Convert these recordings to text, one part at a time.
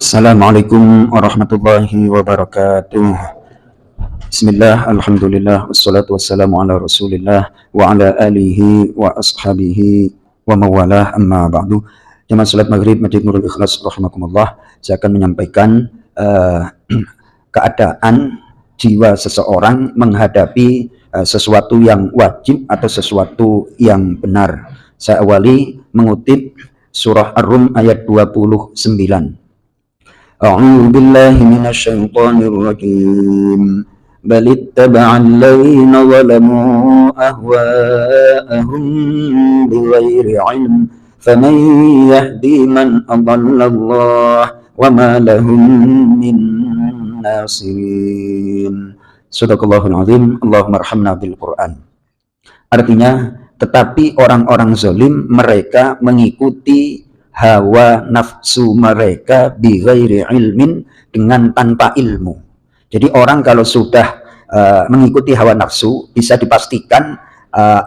Assalamualaikum warahmatullahi wabarakatuh. Bismillah, alhamdulillah, wassalatu wassalamu ala rasulillah wa ala alihi wa ashabihi wa mawalah, amma ba'du. Jamaah salat maghrib Masjid Nurul Ikhlas rahimakumullah. Saya akan menyampaikan keadaan jiwa seseorang menghadapi sesuatu yang wajib atau sesuatu yang benar. Saya awali mengutip surah Ar-Rum ayat 29. A'udzu billahi minasy syaithanir rajim. Bal ittaba'a alladziina zalamu ahwaa'ahum bighairi 'ilm faman yahdi man adalla Allah wa ma lahum min nasirin. Shadaqallahul azim. Allahumma arhamna bil Qur'an. Artinya, tetapi orang-orang zalim mereka mengikuti hawa nafsu mereka bighairi ilmin, dengan tanpa ilmu. Jadi orang kalau sudah mengikuti hawa nafsu, bisa dipastikan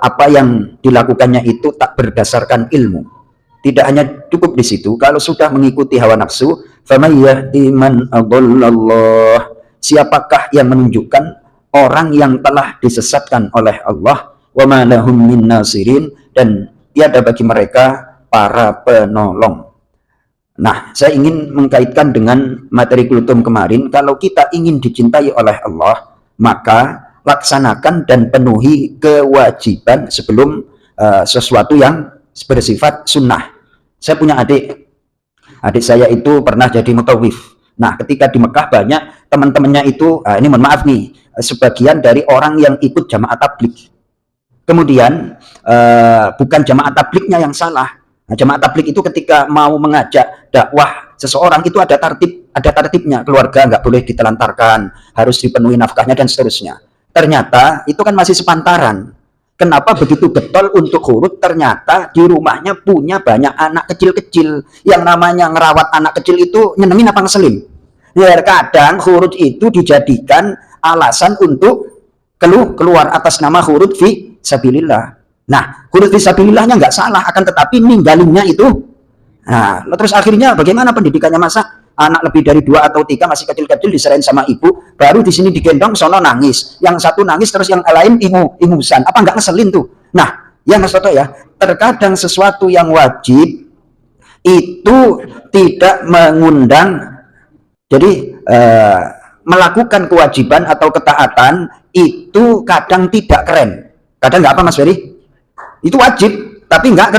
apa yang dilakukannya itu tak berdasarkan ilmu. Tidak hanya cukup di situ, kalau sudah mengikuti hawa nafsu, faman yahdi man adallallah, siapakah yang menunjukkan orang yang telah disesatkan oleh Allah, wa ma lahum min nasirin, dan tiada bagi mereka para penolong. Nah, saya ingin mengkaitkan dengan materi kultum kemarin. Kalau kita ingin dicintai oleh Allah, maka laksanakan dan penuhi kewajiban sebelum sesuatu yang bersifat sunnah. Saya punya adik saya itu pernah jadi mutawif. Nah, ketika di Mekah banyak teman-temannya itu, ini mohon maaf nih, sebagian dari orang yang ikut jamaah tabligh. Kemudian bukan jamaah tablighnya yang salah. Nah, jamaah tabligh itu ketika mau mengajak dakwah seseorang itu ada tertibnya. Keluarga nggak boleh ditelantarkan, harus dipenuhi nafkahnya dan seterusnya. Ternyata itu kan masih sepantaran. Kenapa begitu getol untuk khurut? Ternyata di rumahnya punya banyak anak kecil-kecil. Yang namanya ngerawat anak kecil itu nyenengin apa ngeselin? Ya, kadang khurut itu dijadikan alasan untuk keluar atas nama khurut fi sabilillah. Nah, khurut fisabilillahnya nggak salah, akan tetapi ninggalinnya itu. Nah, terus akhirnya bagaimana pendidikannya? Masa anak lebih dari 2 atau 3 masih kecil-kecil diserahin sama ibu, baru di sini digendong, sono nangis, yang satu nangis terus yang lain ingusan, apa nggak ngeselin tuh? Nah, ya Mas Toto ya, terkadang sesuatu yang wajib itu tidak mengundang. Jadi melakukan kewajiban atau ketaatan itu kadang tidak keren. Kadang nggak apa Mas Ferry? Itu wajib, tapi nggak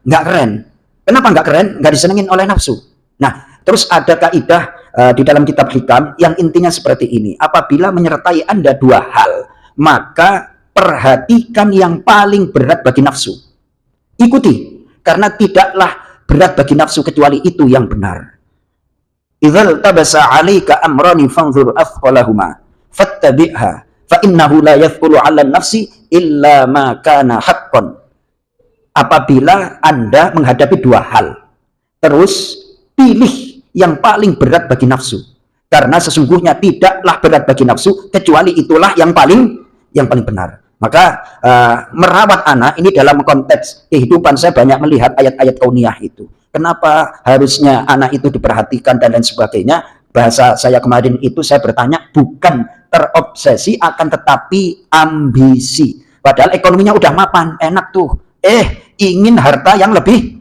keren. Kenapa nggak keren? Nggak disenengin oleh nafsu. Nah, terus ada kaidah di dalam kitab Hikam yang intinya seperti ini. Apabila menyertai Anda 2 hal, maka perhatikan yang paling berat bagi nafsu. Ikuti, karena tidaklah berat bagi nafsu kecuali itu yang benar. Idzal tabasa 'alaika amrani fanzur athqalahuma fattabi'ha fa innahu la yathqulu 'alan nafsi illa ma kana haqqan. Apabila Anda menghadapi 2 hal, terus pilih yang paling berat bagi nafsu, karena sesungguhnya tidaklah berat bagi nafsu kecuali itulah yang paling benar. Maka merawat anak ini dalam konteks kehidupan, saya banyak melihat ayat-ayat kauniyah itu. Kenapa harusnya anak itu diperhatikan dan lain sebagainya. Bahasa saya kemarin itu saya bertanya, bukan terobsesi, akan tetapi ambisi. Padahal ekonominya udah mapan, enak tuh. Ingin harta yang lebih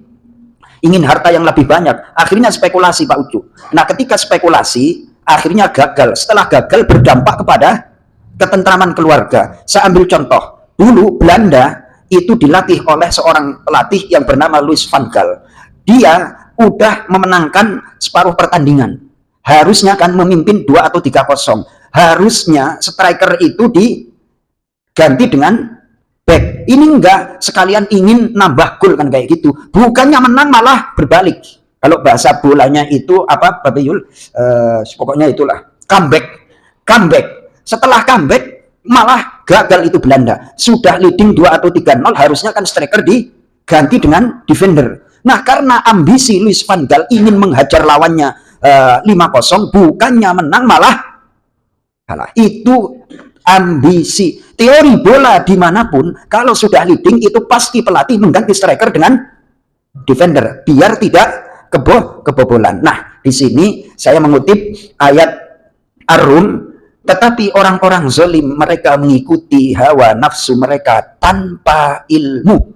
banyak. Akhirnya spekulasi Pak Ucu. Nah, ketika spekulasi, akhirnya gagal. Setelah gagal berdampak kepada ketentraman keluarga. Saya ambil contoh. Dulu Belanda itu dilatih oleh seorang pelatih yang bernama Louis van Gaal. Dia udah memenangkan separuh pertandingan. Harusnya kan memimpin 2 atau 3-0. Harusnya striker itu diganti dengan back. Ini enggak, sekalian ingin nambah gol kan kayak gitu. Bukannya menang malah berbalik. Kalau bahasa bolanya itu apa, Bapak Yul? Pokoknya itulah. Comeback. Setelah comeback malah gagal itu Belanda. Sudah leading 2 atau 3-0, harusnya kan striker diganti dengan defender. Nah, karena ambisi Louis van Gaal ingin menghajar lawannya 5-0, bukannya menang malah kalah. Itu ambisi. Teori bola dimanapun, kalau sudah leading itu pasti pelatih mengganti striker dengan defender biar tidak kebobolan. Nah, Di sini saya mengutip ayat Ar-Rum, tetapi orang-orang zalim mereka mengikuti hawa nafsu mereka tanpa ilmu.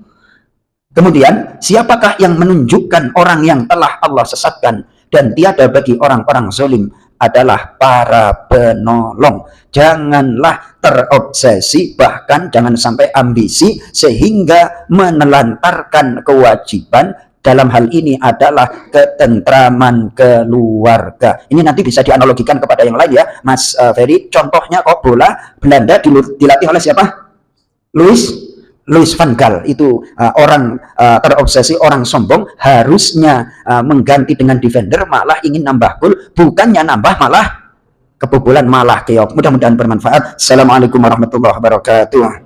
Kemudian, siapakah yang menunjukkan orang yang telah Allah sesatkan? Dan tiada bagi orang-orang zalim adalah para penolong. Janganlah terobsesi, bahkan jangan sampai ambisi sehingga menelantarkan kewajiban. Dalam hal ini adalah ketentraman keluarga. Ini nanti bisa dianalogikan kepada yang lain ya, Mas Ferry. Contohnya kok bola Belanda dilatih oleh siapa? Louis van Gaal. Itu orang terobsesi, orang sombong, harusnya mengganti dengan defender, malah ingin nambah gol, bukannya nambah malah kebobolan, malah keok. Mudah-mudahan bermanfaat. Assalamualaikum warahmatullahi wabarakatuh.